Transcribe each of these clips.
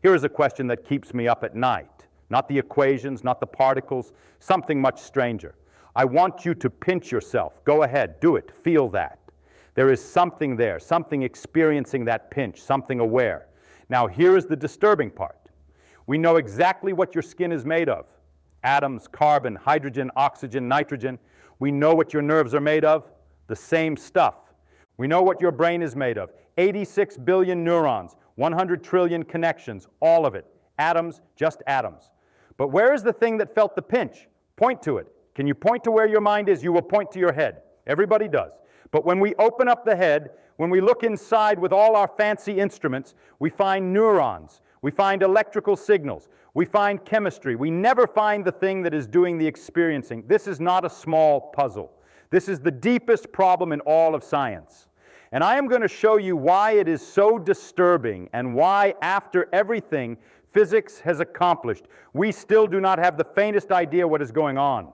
Here is a question that keeps me up at night. Not the equations, not the particles, something much stranger. I want you to pinch yourself. Go ahead, do it, feel that. There is something there, something experiencing that pinch, something aware. Now here is the disturbing part. We know exactly what your skin is made of. Atoms, carbon, hydrogen, oxygen, nitrogen. We know what your nerves are made of. The same stuff. We know what your brain is made of. 86 billion neurons, 100 trillion connections, all of it. Atoms, just atoms. But where is the thing that felt the pinch? Point to it. Can you point to where your mind is? You will point to your head. Everybody does. But when we open up the head, when we look inside with all our fancy instruments, we find neurons. We find electrical signals. We find chemistry. We never find the thing that is doing the experiencing. This is not a small puzzle. This is the deepest problem in all of science. And I am going to show you why it is so disturbing and why, after everything physics has accomplished, we still do not have the faintest idea what is going on.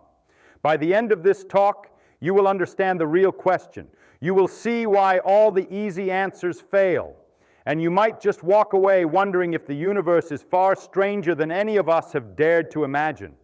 By the end of this talk, you will understand the real question. You will see why all the easy answers fail. And you might just walk away wondering if the universe is far stranger than any of us have dared to imagine.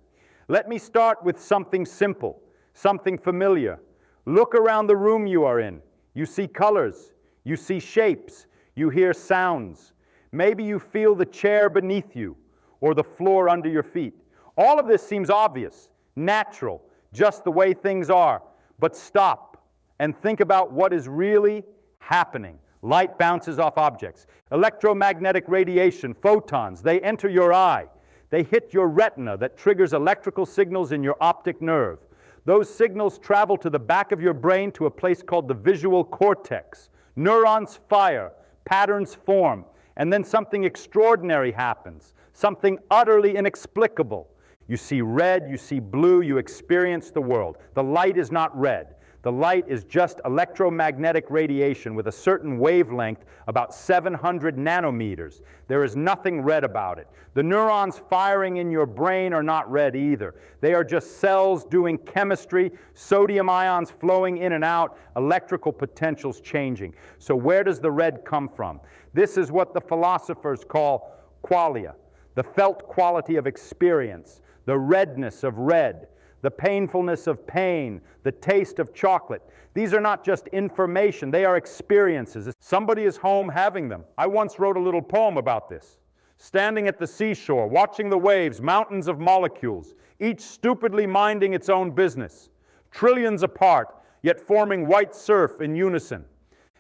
Let me start with something simple, something familiar. Look around the room you are in. You see colors, you see shapes, you hear sounds. Maybe you feel the chair beneath you or the floor under your feet. All of this seems obvious, natural, just the way things are. But stop and think about what is really happening. Light bounces off objects. Electromagnetic radiation, photons, they enter your eye. They hit your retina that triggers electrical signals in your optic nerve. Those signals travel to the back of your brain to a place called the visual cortex. Neurons fire, patterns form, and then something extraordinary happens, something utterly inexplicable. You see red, you see blue, you experience the world. The light is not red. The light is just electromagnetic radiation with a certain wavelength, about 700 nanometers. There is nothing red about it. The neurons firing in your brain are not red either. They are just cells doing chemistry, sodium ions flowing in and out, electrical potentials changing. So where does the red come from? This is what the philosophers call qualia, the felt quality of experience, the redness of red, the painfulness of pain, the taste of chocolate. These are not just information, they are experiences. Somebody is home having them. I once wrote a little poem about this. Standing at the seashore, watching the waves, mountains of molecules, each stupidly minding its own business, trillions apart, yet forming white surf in unison.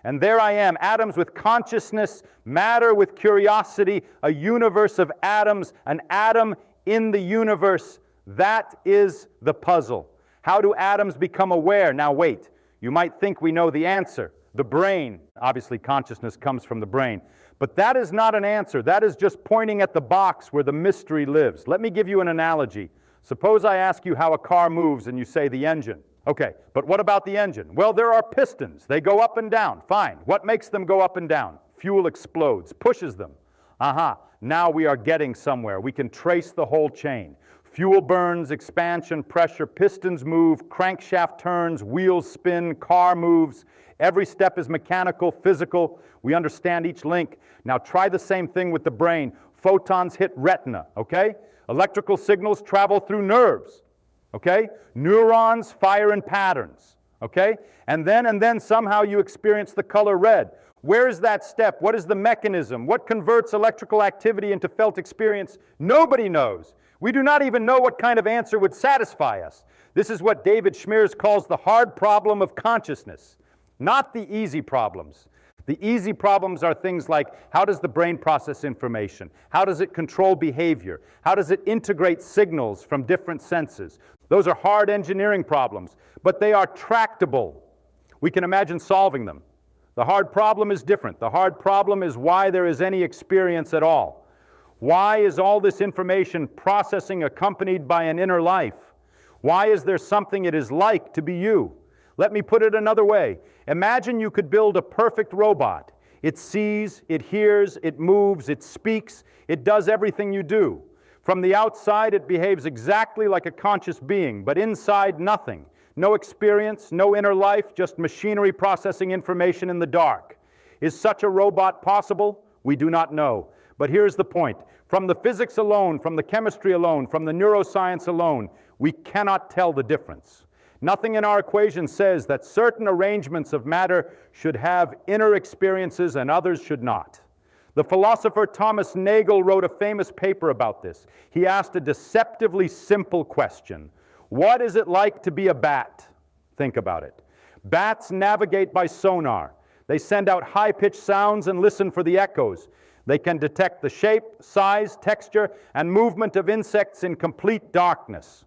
And there I am, atoms with consciousness, matter with curiosity, a universe of atoms, an atom in the universe. That is the puzzle. How do atoms become aware? Now wait, you might think we know the answer. The brain. Obviously consciousness comes from the brain. But that is not an answer. That is just pointing at the box where the mystery lives. Let me give you an analogy. Suppose I ask you how a car moves and you say the engine. Okay, but what about the engine? Well, there are pistons. They go up and down. Fine. What makes them go up and down? Fuel explodes, pushes them. Aha, now we are getting somewhere. We can trace the whole chain. Fuel burns, expansion, pressure, pistons move, crankshaft turns, wheels spin, car moves. Every step is mechanical, physical. We understand each link. Now try the same thing with the brain. Photons hit retina, okay? Electrical signals travel through nerves, okay? Neurons fire in patterns, okay? And then somehow you experience the color red. Where is that step? What is the mechanism? What converts electrical activity into felt experience? Nobody knows. We do not even know what kind of answer would satisfy us. This is what David Schmears calls the hard problem of consciousness, not the easy problems. The easy problems are things like, how does the brain process information? How does it control behavior? How does it integrate signals from different senses? Those are hard engineering problems, but they are tractable. We can imagine solving them. The hard problem is different. The hard problem is why there is any experience at all. Why is all this information processing accompanied by an inner life? Why is there something it is like to be you? Let me put it another way. Imagine you could build a perfect robot. It sees, it hears, it moves, it speaks, it does everything you do. From the outside, it behaves exactly like a conscious being, but inside, nothing. No experience, no inner life, just machinery processing information in the dark. Is such a robot possible? We do not know. But here's the point. From the physics alone, from the chemistry alone, from the neuroscience alone, we cannot tell the difference. Nothing in our equation says that certain arrangements of matter should have inner experiences and others should not. The philosopher Thomas Nagel wrote a famous paper about this. He asked a deceptively simple question. What is it like to be a bat? Think about it. Bats navigate by sonar. They send out high-pitched sounds and listen for the echoes. They can detect the shape, size, texture, and movement of insects in complete darkness.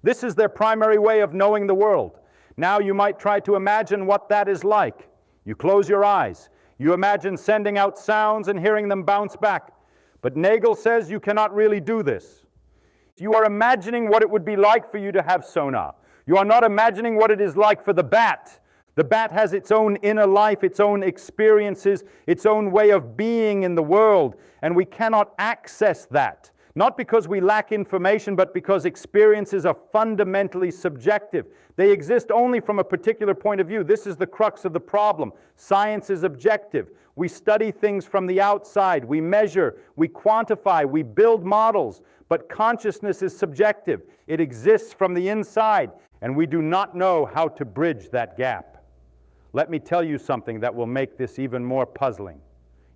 This is their primary way of knowing the world. Now you might try to imagine what that is like. You close your eyes. You imagine sending out sounds and hearing them bounce back. But Nagel says you cannot really do this. You are imagining what it would be like for you to have sonar. You are not imagining what it is like for the bat. The bat has its own inner life, its own experiences, its own way of being in the world, and we cannot access that. Not because we lack information, but because experiences are fundamentally subjective. They exist only from a particular point of view. This is the crux of the problem. Science is objective. We study things from the outside. We measure, we quantify, we build models. But consciousness is subjective. It exists from the inside, and we do not know how to bridge that gap. Let me tell you something that will make this even more puzzling.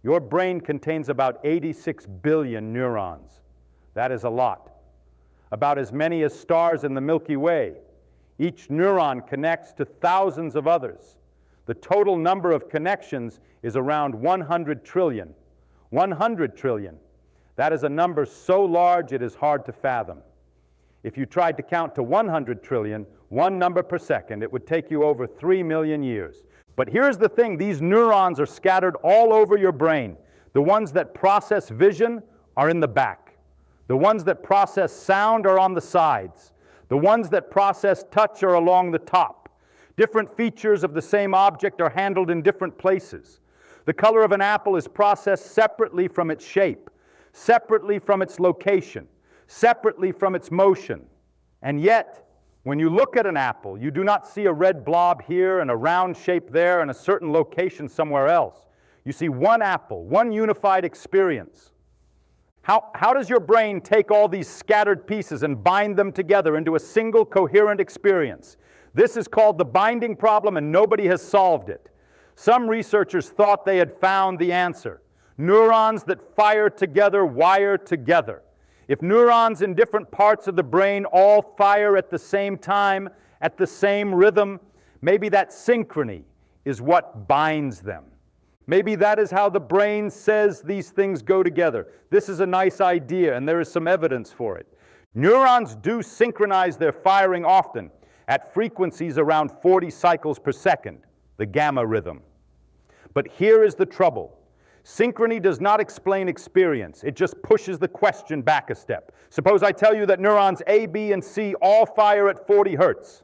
Your brain contains about 86 billion neurons. That is a lot. About as many as stars in the Milky Way. Each neuron connects to thousands of others. The total number of connections is around 100 trillion. 100 trillion. That is a number so large it is hard to fathom. If you tried to count to 100 trillion, one number per second, it would take you over 3 million years. But here's the thing, these neurons are scattered all over your brain. The ones that process vision are in the back. The ones that process sound are on the sides. The ones that process touch are along the top. Different features of the same object are handled in different places. The color of an apple is processed separately from its shape, separately from its location, separately from its motion. And yet, when you look at an apple, you do not see a red blob here and a round shape there and a certain location somewhere else. You see one apple, one unified experience. How does your brain take all these scattered pieces and bind them together into a single coherent experience? This is called the binding problem, and nobody has solved it. Some researchers thought they had found the answer. Neurons that fire together wire together. If neurons in different parts of the brain all fire at the same time, at the same rhythm, maybe that synchrony is what binds them. Maybe that is how the brain says these things go together. This is a nice idea, and there is some evidence for it. Neurons do synchronize their firing often at frequencies around 40 cycles per second, the gamma rhythm. But here is the trouble. Synchrony does not explain experience. It just pushes the question back a step. Suppose I tell you that neurons A, B, and C all fire at 40 hertz.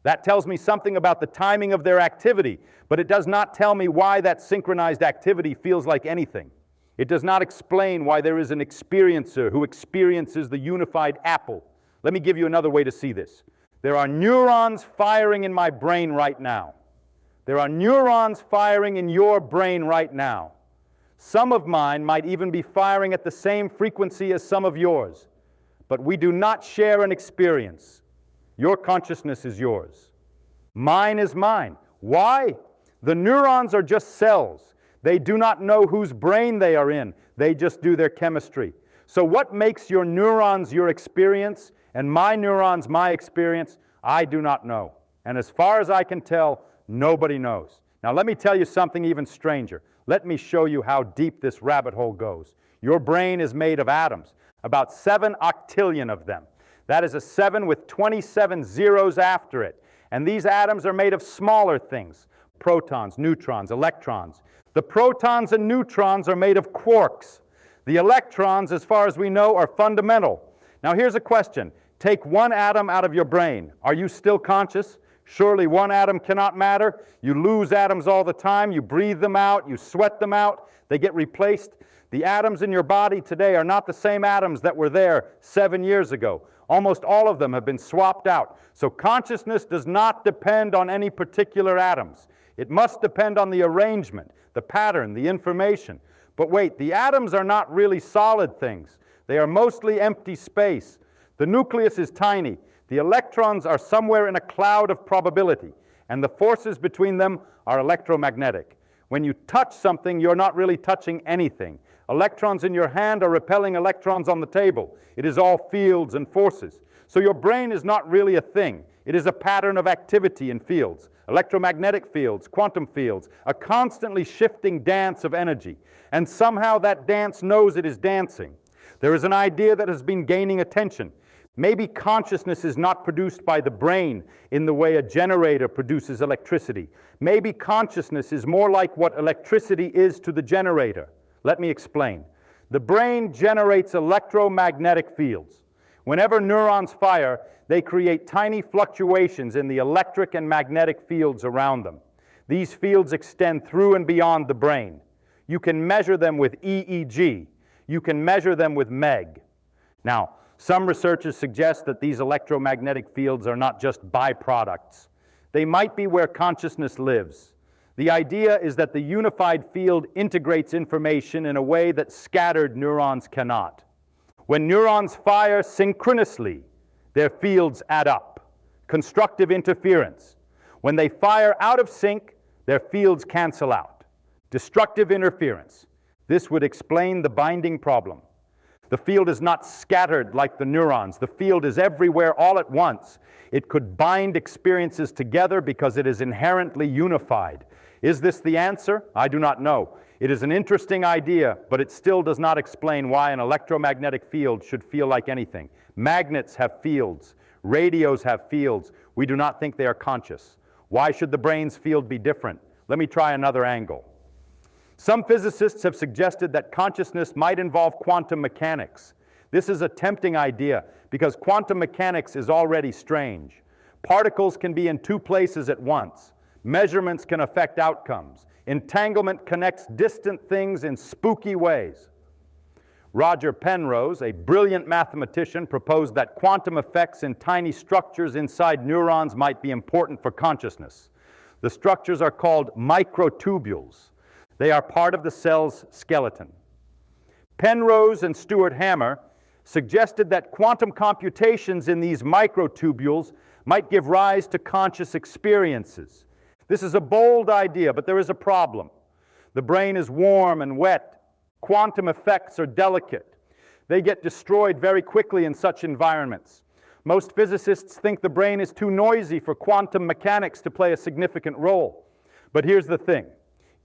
That tells me something about the timing of their activity, but it does not tell me why that synchronized activity feels like anything. It does not explain why there is an experiencer who experiences the unified apple. Let me give you another way to see this. There are neurons firing in my brain right now. There are neurons firing in your brain right now. Some of mine might even be firing at the same frequency as some of yours, but we do not share an experience. Your consciousness is yours. Mine is mine. Why? The neurons are just cells. They do not know whose brain they are in. They just do their chemistry. So what makes your neurons your experience and my neurons my experience? I do not know. And as far as I can tell, nobody knows. Now let me tell you something even stranger. Let me show you how deep this rabbit hole goes. Your brain is made of atoms, about 7 octillion of them. That is a 7 with 27 zeros after it. And these atoms are made of smaller things, protons, neutrons, electrons. The protons and neutrons are made of quarks. The electrons, as far as we know, are fundamental. Now here's a question. Take one atom out of your brain. Are you still conscious? Surely one atom cannot matter. You lose atoms all the time. You breathe them out. You sweat them out. They get replaced. The atoms in your body today are not the same atoms that were there 7 years ago. Almost all of them have been swapped out. So consciousness does not depend on any particular atoms. It must depend on the arrangement, the pattern, the information. But wait, the atoms are not really solid things. They are mostly empty space. The nucleus is tiny. The electrons are somewhere in a cloud of probability, and the forces between them are electromagnetic. When you touch something, you're not really touching anything. Electrons in your hand are repelling electrons on the table. It is all fields and forces. So your brain is not really a thing. It is a pattern of activity in fields, electromagnetic fields, quantum fields, a constantly shifting dance of energy. And somehow that dance knows it is dancing. There is an idea that has been gaining attention. Maybe consciousness is not produced by the brain in the way a generator produces electricity. Maybe consciousness is more like what electricity is to the generator. Let me explain. The brain generates electromagnetic fields. Whenever neurons fire, they create tiny fluctuations in the electric and magnetic fields around them. These fields extend through and beyond the brain. You can measure them with EEG. You can measure them with MEG. Now, some researchers suggest that these electromagnetic fields are not just byproducts. They might be where consciousness lives. The idea is that the unified field integrates information in a way that scattered neurons cannot. When neurons fire synchronously, their fields add up. Constructive interference. When they fire out of sync, their fields cancel out. Destructive interference. This would explain the binding problem. The field is not scattered like the neurons. The field is everywhere all at once. It could bind experiences together because it is inherently unified. Is this the answer? I do not know. It is an interesting idea, but it still does not explain why an electromagnetic field should feel like anything. Magnets have fields. Radios have fields. We do not think they are conscious. Why should the brain's field be different? Let me try another angle. Some physicists have suggested that consciousness might involve quantum mechanics. This is a tempting idea because quantum mechanics is already strange. Particles can be in two places at once. Measurements can affect outcomes. Entanglement connects distant things in spooky ways. Roger Penrose, a brilliant mathematician, proposed that quantum effects in tiny structures inside neurons might be important for consciousness. The structures are called microtubules. They are part of the cell's skeleton. Penrose and Stuart Hammer suggested that quantum computations in these microtubules might give rise to conscious experiences. This is a bold idea, but there is a problem. The brain is warm and wet. Quantum effects are delicate. They get destroyed very quickly in such environments. Most physicists think the brain is too noisy for quantum mechanics to play a significant role. But here's the thing.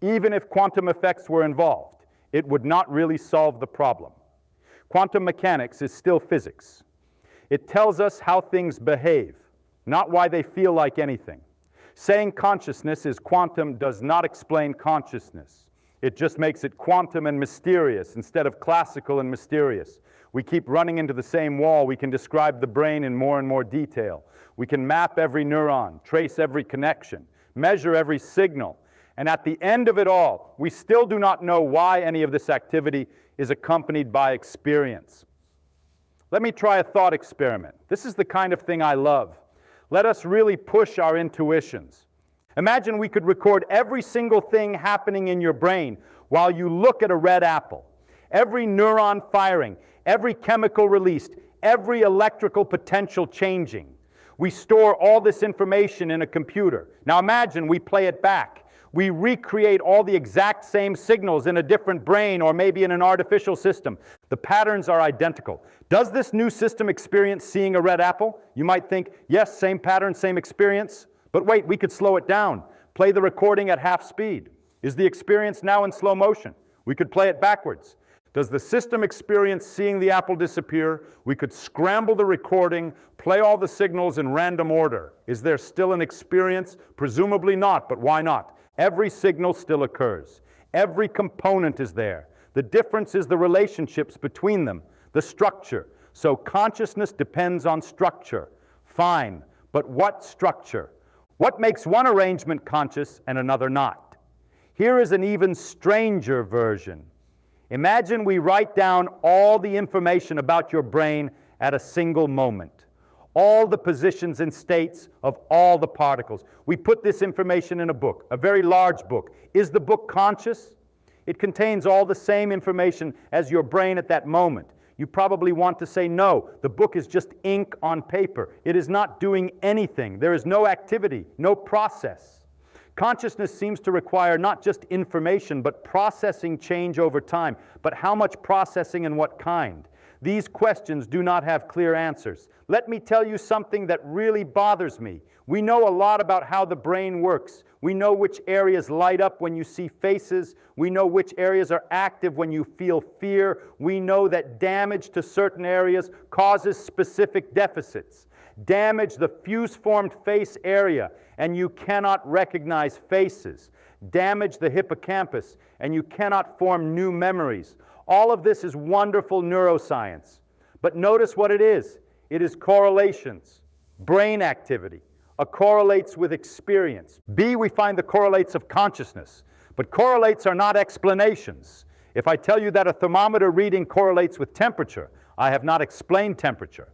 Even if quantum effects were involved, it would not really solve the problem. Quantum mechanics is still physics. It tells us how things behave, not why they feel like anything. Saying consciousness is quantum does not explain consciousness. It just makes it quantum and mysterious instead of classical and mysterious. We keep running into the same wall. We can describe the brain in more and more detail. We can map every neuron, trace every connection, measure every signal. And at the end of it all, we still do not know why any of this activity is accompanied by experience. Let me try a thought experiment. This is the kind of thing I love. Let us really push our intuitions. Imagine we could record every single thing happening in your brain while you look at a red apple. Every neuron firing, every chemical released, every electrical potential changing. We store all this information in a computer. Now imagine we play it back. We recreate all the exact same signals in a different brain or maybe in an artificial system. The patterns are identical. Does this new system experience seeing a red apple? You might think, yes, same pattern, same experience. But wait, we could slow it down. Play the recording at half speed. Is the experience now in slow motion? We could play it backwards. Does the system experience seeing the apple disappear? We could scramble the recording, play all the signals in random order. Is there still an experience? Presumably not, but why not? Every signal still occurs. Every component is there. The difference is the relationships between them, the structure. So consciousness depends on structure. Fine, but what structure? What makes one arrangement conscious and another not? Here is an even stranger version. Imagine we write down all the information about your brain at a single moment. All the positions and states of all the particles. We put this information in a book, a very large book. Is the book conscious? It contains all the same information as your brain at that moment. You probably want to say, no, the book is just ink on paper. It is not doing anything. There is no activity, no process. Consciousness seems to require not just information, but processing change over time. But how much processing and what kind? These questions do not have clear answers. Let me tell you something that really bothers me. We know a lot about how the brain works. We know which areas light up when you see faces. We know which areas are active when you feel fear. We know that damage to certain areas causes specific deficits. Damage the fuse-formed face area, and you cannot recognize faces. Damage the hippocampus, and you cannot form new memories. All of this is wonderful neuroscience. But notice what it is. It is correlations, brain activity. A correlates with experience. B, we find the correlates of consciousness. But correlates are not explanations. If I tell you that a thermometer reading correlates with temperature, I have not explained temperature.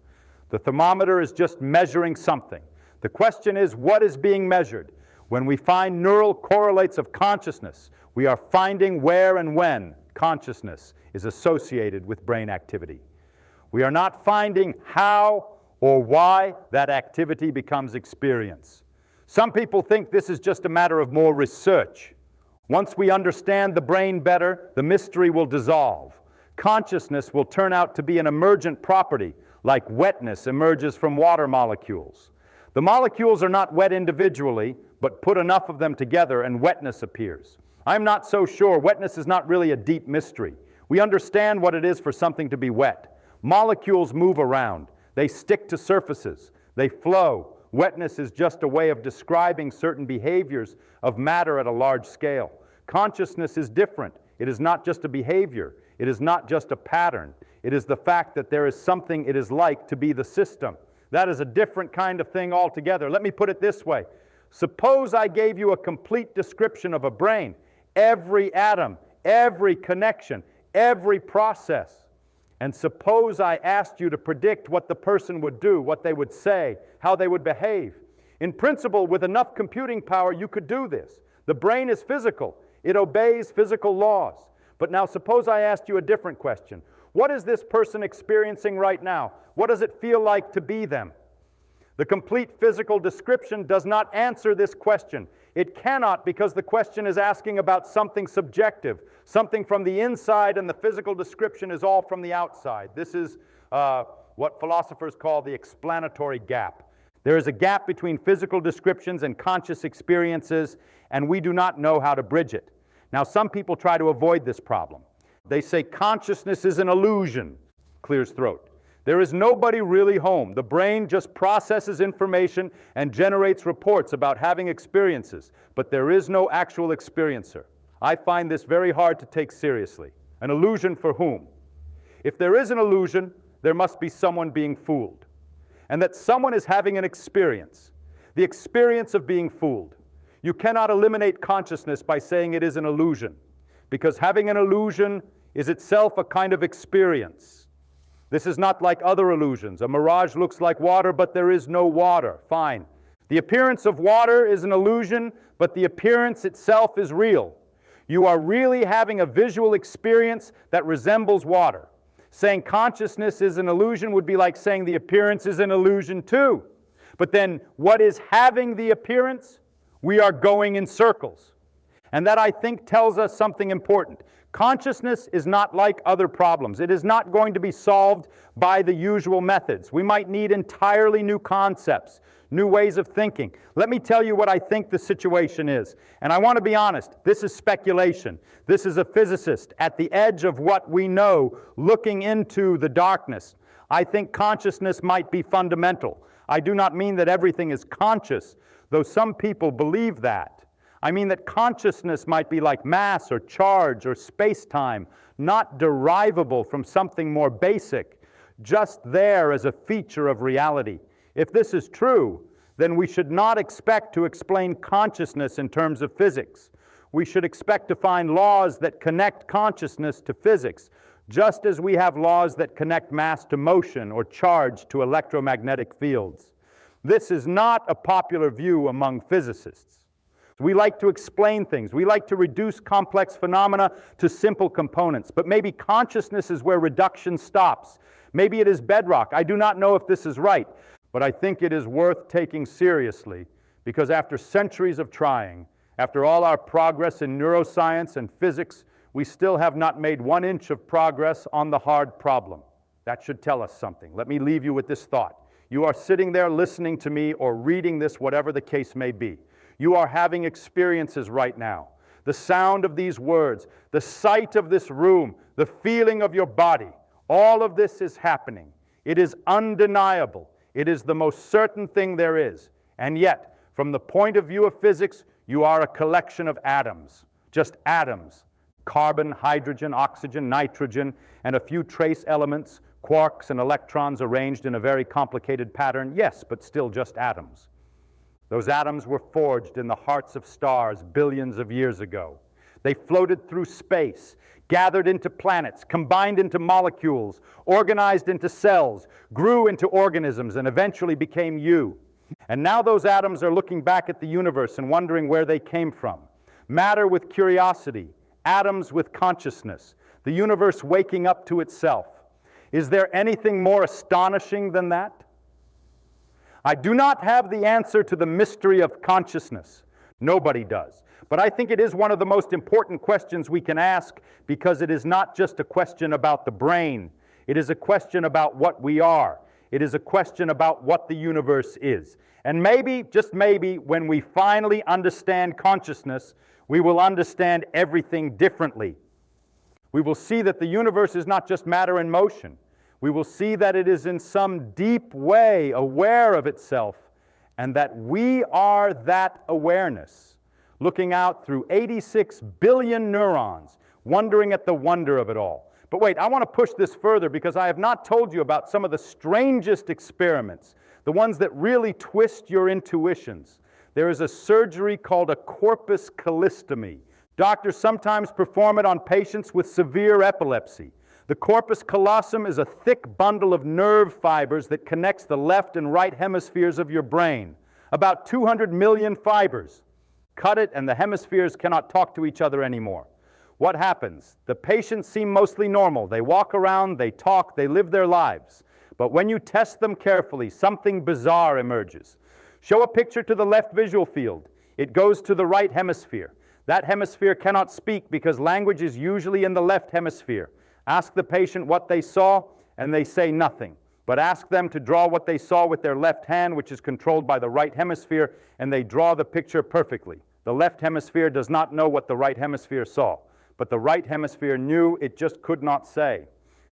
The thermometer is just measuring something. The question is, what is being measured? When we find neural correlates of consciousness, we are finding where and when consciousness is associated with brain activity. We are not finding how or why that activity becomes experience. Some people think this is just a matter of more research. Once we understand the brain better, the mystery will dissolve. Consciousness will turn out to be an emergent property, like wetness emerges from water molecules. The molecules are not wet individually, but put enough of them together and wetness appears. I'm not so sure. Wetness is not really a deep mystery. We understand what it is for something to be wet. Molecules move around. They stick to surfaces. They flow. Wetness is just a way of describing certain behaviors of matter at a large scale. Consciousness is different. It is not just a behavior. It is not just a pattern. It is the fact that there is something it is like to be the system. That is a different kind of thing altogether. Let me put it this way. Suppose I gave you a complete description of a brain. Every atom, every connection, every process. And suppose I asked you to predict what the person would do, what they would say, how they would behave. In principle, with enough computing power, you could do this. The brain is physical. It obeys physical laws. But now suppose I asked you a different question. What is this person experiencing right now? What does it feel like to be them? The complete physical description does not answer this question. It cannot, because the question is asking about something subjective, something from the inside, and the physical description is all from the outside. This is what philosophers call the explanatory gap. There is a gap between physical descriptions and conscious experiences, and we do not know how to bridge it. Now, some people try to avoid this problem. They say consciousness is an illusion. Clears throat. There is nobody really home. The brain just processes information and generates reports about having experiences, but there is no actual experiencer. I find this very hard to take seriously. An illusion for whom? If there is an illusion, there must be someone being fooled. And that someone is having an experience, the experience of being fooled. You cannot eliminate consciousness by saying it is an illusion, because having an illusion is itself a kind of experience. This is not like other illusions. A mirage looks like water, but there is no water. Fine. The appearance of water is an illusion, but the appearance itself is real. You are really having a visual experience that resembles water. Saying consciousness is an illusion would be like saying the appearance is an illusion too. But then what is having the appearance? We are going in circles. And that, I think, tells us something important. Consciousness is not like other problems. It is not going to be solved by the usual methods. We might need entirely new concepts, new ways of thinking. Let me tell you what I think the situation is. And I want to be honest, this is speculation. This is a physicist at the edge of what we know, looking into the darkness. I think consciousness might be fundamental. I do not mean that everything is conscious, though some people believe that. I mean that consciousness might be like mass or charge or space-time, not derivable from something more basic, just there as a feature of reality. If this is true, then we should not expect to explain consciousness in terms of physics. We should expect to find laws that connect consciousness to physics, just as we have laws that connect mass to motion or charge to electromagnetic fields. This is not a popular view among physicists. We like to explain things. We like to reduce complex phenomena to simple components. But maybe consciousness is where reduction stops. Maybe it is bedrock. I do not know if this is right, but I think it is worth taking seriously, because after centuries of trying, after all our progress in neuroscience and physics, we still have not made 1 inch of progress on the hard problem. That should tell us something. Let me leave you with this thought. You are sitting there listening to me or reading this, whatever the case may be. You are having experiences right now. The sound of these words, the sight of this room, the feeling of your body, all of this is happening. It is undeniable. It is the most certain thing there is. And yet, from the point of view of physics, you are a collection of atoms, just atoms. Carbon, hydrogen, oxygen, nitrogen, and a few trace elements, quarks and electrons arranged in a very complicated pattern. Yes, but still just atoms. Those atoms were forged in the hearts of stars billions of years ago. They floated through space, gathered into planets, combined into molecules, organized into cells, grew into organisms, and eventually became you. And now those atoms are looking back at the universe and wondering where they came from. Matter with curiosity, atoms with consciousness, the universe waking up to itself. Is there anything more astonishing than that? I do not have the answer to the mystery of consciousness. Nobody does. But I think it is one of the most important questions we can ask, because it is not just a question about the brain. It is a question about what we are. It is a question about what the universe is. And maybe, just maybe, when we finally understand consciousness, we will understand everything differently. We will see that the universe is not just matter in motion. We will see that it is in some deep way aware of itself, and that we are that awareness, looking out through 86 billion neurons, wondering at the wonder of it all. But wait, I want to push this further, because I have not told you about some of the strangest experiments, the ones that really twist your intuitions. There is a surgery called a corpus callosotomy. Doctors sometimes perform it on patients with severe epilepsy. The corpus callosum is a thick bundle of nerve fibers that connects the left and right hemispheres of your brain. About 200 million fibers. Cut it and the hemispheres cannot talk to each other anymore. What happens? The patients seem mostly normal. They walk around, they talk, they live their lives. But when you test them carefully, something bizarre emerges. Show a picture to the left visual field. It goes to the right hemisphere. That hemisphere cannot speak because language is usually in the left hemisphere. Ask the patient what they saw, and they say nothing. But ask them to draw what they saw with their left hand, which is controlled by the right hemisphere, and they draw the picture perfectly. The left hemisphere does not know what the right hemisphere saw, but the right hemisphere knew, it just could not say.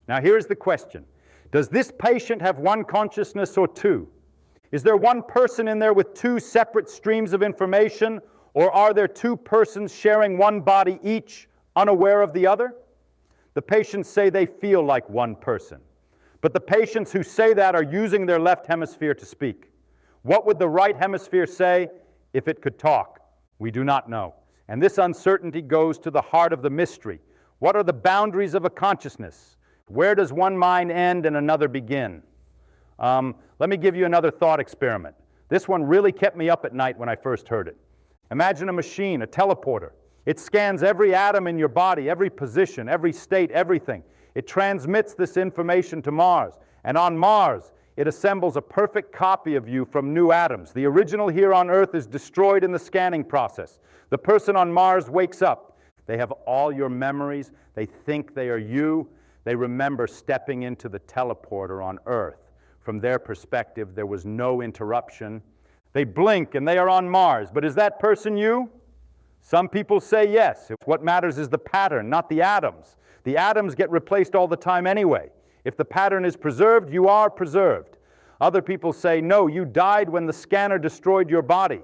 Now here's the question. Does this patient have one consciousness or two? Is there one person in there with two separate streams of information, or are there two persons sharing one body each, unaware of the other? The patients say they feel like one person. But the patients who say that are using their left hemisphere to speak. What would the right hemisphere say if it could talk? We do not know. And this uncertainty goes to the heart of the mystery. What are the boundaries of a consciousness? Where does one mind end and another begin? Let me give you another thought experiment. This one really kept me up at night when I first heard it. Imagine a machine, a teleporter. It scans every atom in your body, every position, every state, everything. It transmits this information to Mars. And on Mars, it assembles a perfect copy of you from new atoms. The original here on Earth is destroyed in the scanning process. The person on Mars wakes up. They have all your memories. They think they are you. They remember stepping into the teleporter on Earth. From their perspective, there was no interruption. They blink and they are on Mars. But is that person you? Some people say yes. What matters is the pattern, not the atoms. The atoms get replaced all the time anyway. If the pattern is preserved, you are preserved. Other people say, no, you died when the scanner destroyed your body.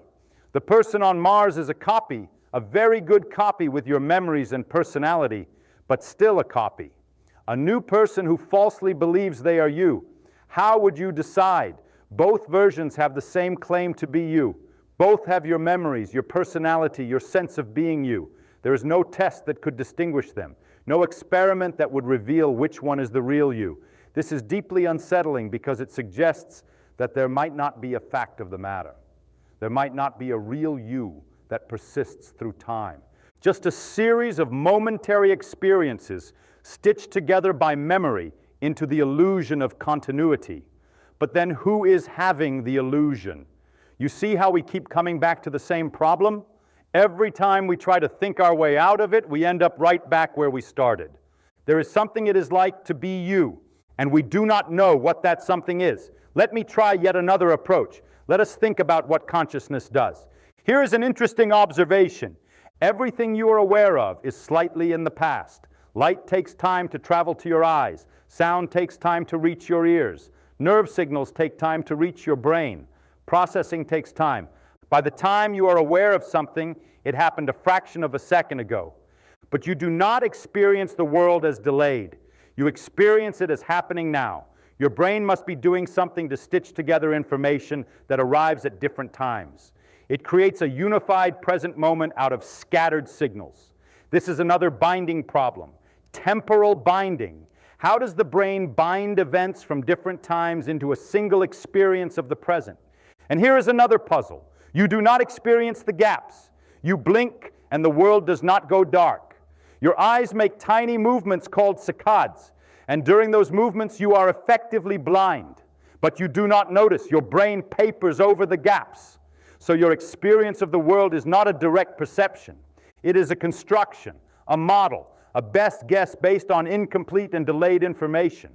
The person on Mars is a copy, a very good copy with your memories and personality, but still a copy. A new person who falsely believes they are you. How would you decide? Both versions have the same claim to be you. Both have your memories, your personality, your sense of being you. There is no test that could distinguish them. No experiment that would reveal which one is the real you. This is deeply unsettling because it suggests that there might not be a fact of the matter. There might not be a real you that persists through time. Just a series of momentary experiences stitched together by memory into the illusion of continuity. But then who is having the illusion? You see how we keep coming back to the same problem? Every time we try to think our way out of it, we end up right back where we started. There is something it is like to be you, and we do not know what that something is. Let me try yet another approach. Let us think about what consciousness does. Here is an interesting observation. Everything you are aware of is slightly in the past. Light takes time to travel to your eyes. Sound takes time to reach your ears. Nerve signals take time to reach your brain. Processing takes time. By the time you are aware of something, it happened a fraction of a second ago. But you do not experience the world as delayed. You experience it as happening now. Your brain must be doing something to stitch together information that arrives at different times. It creates a unified present moment out of scattered signals. This is another binding problem. Temporal binding. How does the brain bind events from different times into a single experience of the present? And here is another puzzle. You do not experience the gaps. You blink and the world does not go dark. Your eyes make tiny movements called saccades, and during those movements you are effectively blind. But you do not notice. Your brain papers over the gaps. So your experience of the world is not a direct perception. It is a construction, a model, a best guess based on incomplete and delayed information.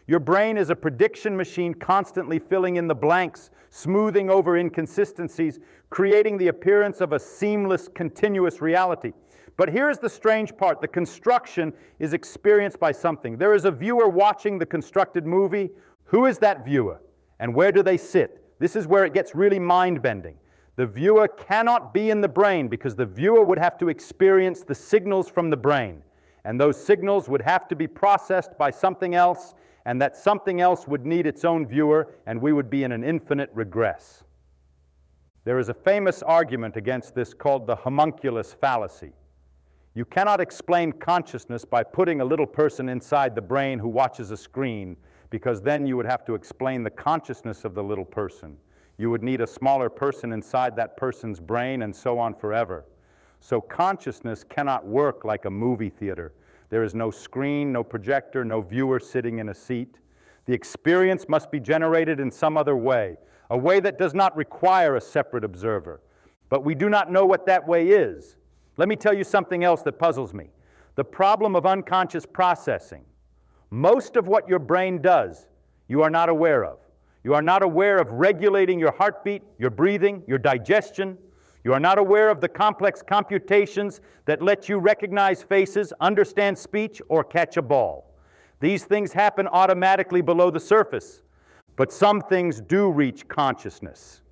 Your brain is a prediction machine constantly filling in the blanks, smoothing over inconsistencies, creating the appearance of a seamless, continuous reality. But here's the strange part. The construction is experienced by something. There is a viewer watching the constructed movie. Who is that viewer? And where do they sit? This is where it gets really mind-bending. The viewer cannot be in the brain because the viewer would have to experience the signals from the brain. And those signals would have to be processed by something else, and that something else would need its own viewer, and we would be in an infinite regress. There is a famous argument against this called the homunculus fallacy. You cannot explain consciousness by putting a little person inside the brain who watches a screen, because then you would have to explain the consciousness of the little person. You would need a smaller person inside that person's brain, and so on forever. So consciousness cannot work like a movie theater. There is no screen, no projector, no viewer sitting in a seat. The experience must be generated in some other way, a way that does not require a separate observer. But we do not know what that way is. Let me tell you something else that puzzles me. The problem of unconscious processing. Most of what your brain does, you are not aware of. You are not aware of regulating your heartbeat, your breathing, your digestion. You are not aware of the complex computations that let you recognize faces, understand speech, or catch a ball. These things happen automatically below the surface, but some things do reach consciousness.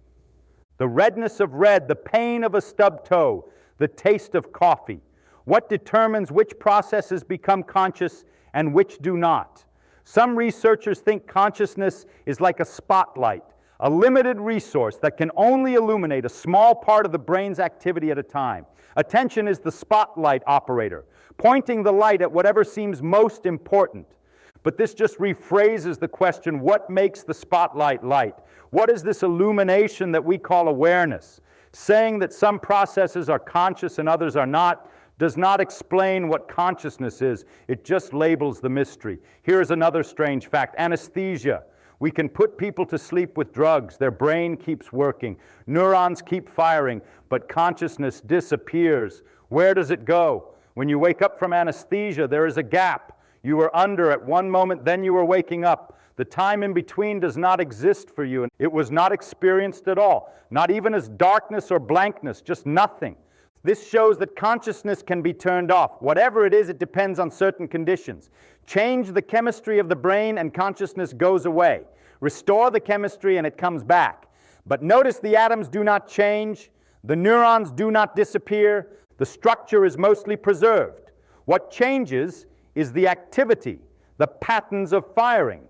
The redness of red, the pain of a stubbed toe, the taste of coffee. What determines which processes become conscious and which do not? Some researchers think consciousness is like a spotlight, a limited resource that can only illuminate a small part of the brain's activity at a time. Attention is the spotlight operator, pointing the light at whatever seems most important. But this just rephrases the question, what makes the spotlight light? What is this illumination that we call awareness? Saying that some processes are conscious and others are not does not explain what consciousness is. It just labels the mystery. Here is another strange fact. Anesthesia. We can put people to sleep with drugs. Their brain keeps working. Neurons keep firing, but consciousness disappears. Where does it go? When you wake up from anesthesia, there is a gap. You were under at one moment, then you were waking up. The time in between does not exist for you. It was not experienced at all, not even as darkness or blankness, just nothing. This shows that consciousness can be turned off. Whatever it is, it depends on certain conditions. Change the chemistry of the brain and consciousness goes away. Restore the chemistry and it comes back. But notice the atoms do not change. The neurons do not disappear. The structure is mostly preserved. What changes is the activity, the patterns of firing.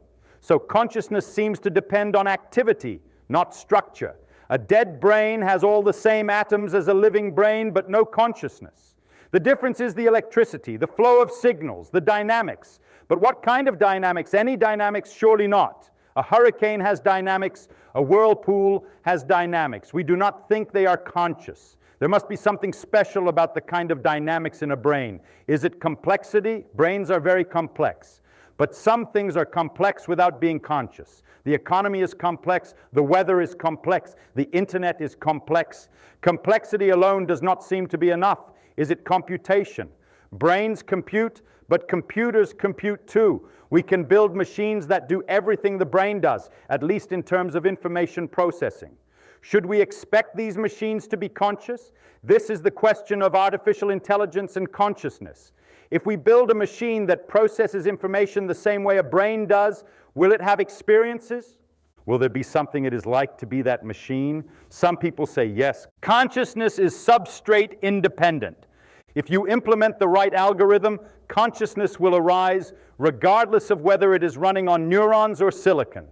So consciousness seems to depend on activity, not structure. A dead brain has all the same atoms as a living brain, but no consciousness. The difference is the electricity, the flow of signals, the dynamics. But what kind of dynamics? Any dynamics? Surely not. A hurricane has dynamics. A whirlpool has dynamics. We do not think they are conscious. There must be something special about the kind of dynamics in a brain. Is it complexity? Brains are very complex. But some things are complex without being conscious. The economy is complex, the weather is complex, the internet is complex. Complexity alone does not seem to be enough. Is it computation? Brains compute, but computers compute too. We can build machines that do everything the brain does, at least in terms of information processing. Should we expect these machines to be conscious? This is the question of artificial intelligence and consciousness. If we build a machine that processes information the same way a brain does, will it have experiences? Will there be something it is like to be that machine? Some people say yes. Consciousness is substrate independent. If you implement the right algorithm, consciousness will arise regardless of whether it is running on neurons or silicon.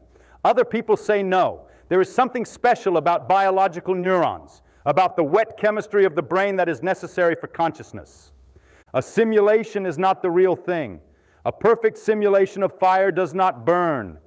Other people say no. There is something special about biological neurons, about the wet chemistry of the brain that is necessary for consciousness. A simulation is not the real thing. A perfect simulation of fire does not burn.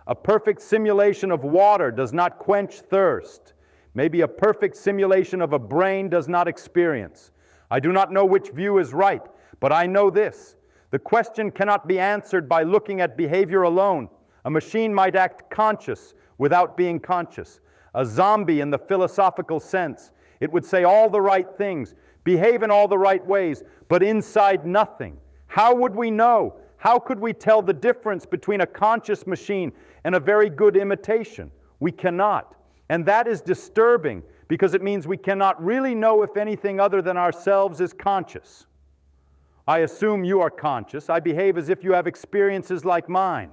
A perfect simulation of water does not quench thirst. Maybe a perfect simulation of a brain does not experience. I do not know which view is right, but I know this. The question cannot be answered by looking at behavior alone. A machine might act conscious without being conscious. A zombie in the philosophical sense. It would say all the right things, behave in all the right ways, but inside nothing. How would we know? How could we tell the difference between a conscious machine and a very good imitation? We cannot. And that is disturbing because it means we cannot really know if anything other than ourselves is conscious. I assume you are conscious. I behave as if you have experiences like mine.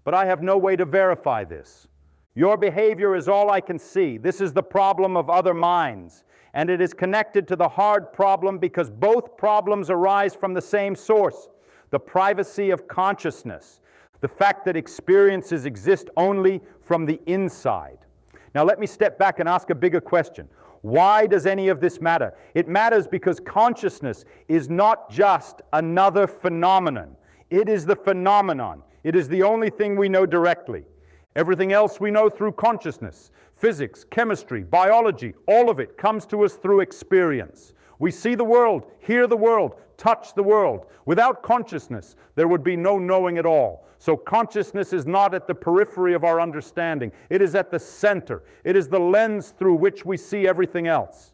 But I have no way to verify this. Your behavior is all I can see. This is the problem of other minds. And it is connected to the hard problem because both problems arise from the same source. The privacy of consciousness. The fact that experiences exist only from the inside. Now let me step back and ask a bigger question. Why does any of this matter? It matters because consciousness is not just another phenomenon. It is the phenomenon. It is the only thing we know directly. Everything else we know through consciousness. Physics, chemistry, biology, all of it comes to us through experience. We see the world, hear the world, touch the world. Without consciousness, there would be no knowing at all. So consciousness is not at the periphery of our understanding. It is at the center. It is the lens through which we see everything else.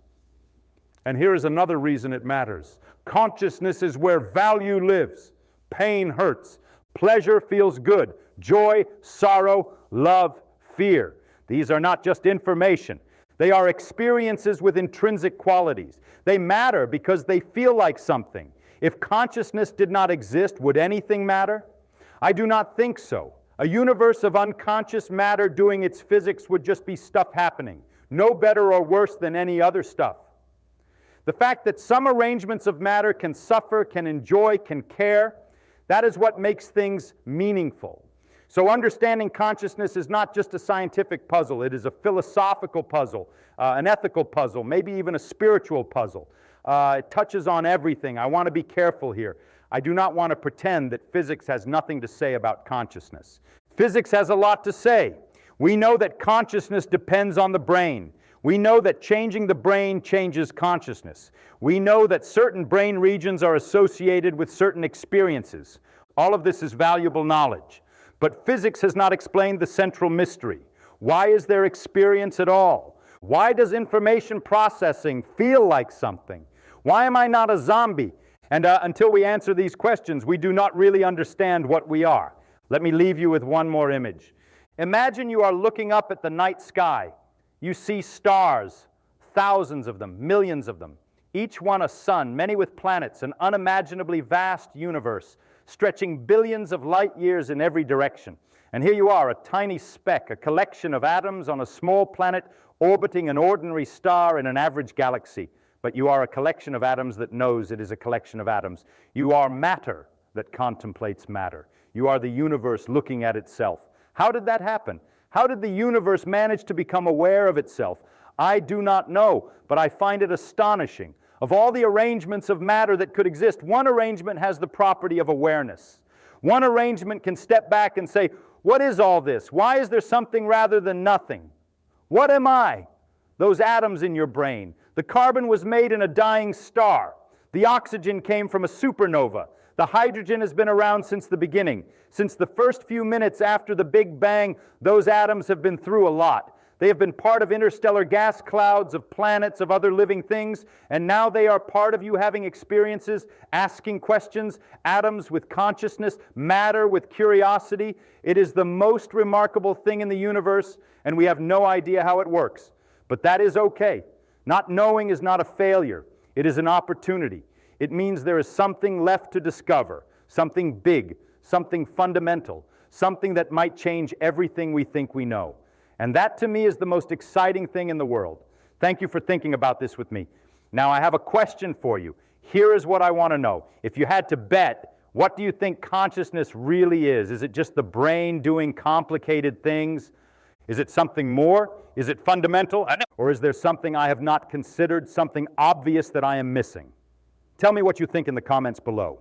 And here is another reason it matters. Consciousness is where value lives. Pain hurts. Pleasure feels good. Joy, sorrow, love, fear. These are not just information. They are experiences with intrinsic qualities. They matter because they feel like something. If consciousness did not exist, would anything matter? I do not think so. A universe of unconscious matter doing its physics would just be stuff happening, no better or worse than any other stuff. The fact that some arrangements of matter can suffer, can enjoy, can care, that is what makes things meaningful. So understanding consciousness is not just a scientific puzzle. It is a philosophical puzzle, an ethical puzzle, maybe even a spiritual puzzle. It touches on everything. I want to be careful here. I do not want to pretend that physics has nothing to say about consciousness. Physics has a lot to say. We know that consciousness depends on the brain. We know that changing the brain changes consciousness. We know that certain brain regions are associated with certain experiences. All of this is valuable knowledge. But physics has not explained the central mystery. Why is there experience at all? Why does information processing feel like something? Why am I not a zombie? And until we answer these questions, we do not really understand what we are. Let me leave you with one more image. Imagine you are looking up at the night sky. You see stars, thousands of them, millions of them, each one a sun, many with planets, an unimaginably vast universe, stretching billions of light years in every direction. And here you are, a tiny speck, a collection of atoms on a small planet orbiting an ordinary star in an average galaxy. But you are a collection of atoms that knows it is a collection of atoms. You are matter that contemplates matter. You are the universe looking at itself. How did that happen? How did the universe manage to become aware of itself? I do not know, but I find it astonishing. Of all the arrangements of matter that could exist, one arrangement has the property of awareness. One arrangement can step back and say, what is all this? Why is there something rather than nothing? What am I? those atoms in your brain. The carbon was made in a dying star. The oxygen came from a supernova. The hydrogen has been around since the beginning. Since the first few minutes after the Big Bang, those atoms have been through a lot. They have been part of interstellar gas clouds, of planets, of other living things, and now they are part of you having experiences, asking questions, atoms with consciousness, matter with curiosity. It is the most remarkable thing in the universe, and we have no idea how it works. But that is okay. Not knowing is not a failure. It is an opportunity. It means there is something left to discover, something big, something fundamental, something that might change everything we think we know. And that, to me, is the most exciting thing in the world. Thank you for thinking about this with me. Now, I have a question for you. Here is what I want to know. If you had to bet, what do you think consciousness really is? Is it just the brain doing complicated things? Is it something more? Is it fundamental? Or is there something I have not considered, something obvious that I am missing? Tell me what you think in the comments below.